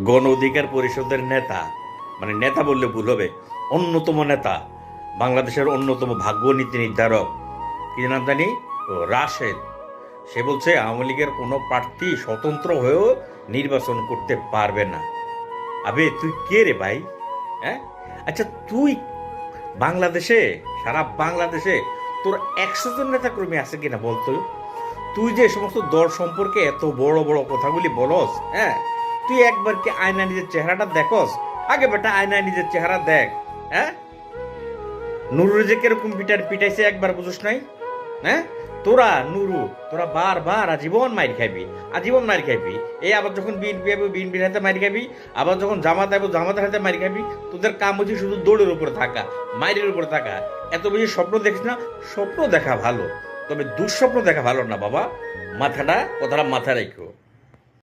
গণ অধিকার পরিষদের নেতা, মানে নেতা বললে ভুল হবে, অন্যতম নেতা, বাংলাদেশের অন্যতম ভাগ্য নীতি নির্ধারক, কি নাম জানি, ও রাশেদ, সে বলছে আওয়ামী লীগের কোনো প্রার্থী স্বতন্ত্র হয়েও নির্বাচন করতে পারবে না। আবে তুই কে রে ভাই? হ্যাঁ, আচ্ছা তুই বাংলাদেশে, সারা বাংলাদেশে তোর 100 জন নেতা কর্মী আছে কিনা বলতো? তুই যে সমস্ত দল সম্পর্কে এত বড় বড় কথাগুলি বলস, হ্যাঁ, তুই একবার কি আয়না নিজের চেহারাটা দেখস? আগে বেটা আয়নায় নিজের চেহারা দেখ। হ্যাঁ, নুরু যে কিরকম পিটাইছে একবার বুঝোস নাই? হ্যাঁ, তোরা নুরু, তোরা বারবার আজীবন মাইর খাবি, আজীবন মাইর খাবি। এই আবার যখন বিএনপি আইব বিএনপির হাতে মাইর খাবি, আবার যখন জামাত আইব জামাতের হাতে মাইর খাবি। তোদের কাম হচ্ছে শুধু দৌড়ের উপরে থাকা, মাইরের উপরে থাকা। এত বেশি স্বপ্ন দেখিস না। স্বপ্ন দেখা ভালো, তবে দুঃস্বপ্ন দেখা ভালো না বাবা। কথাটা মাথায় রাখো।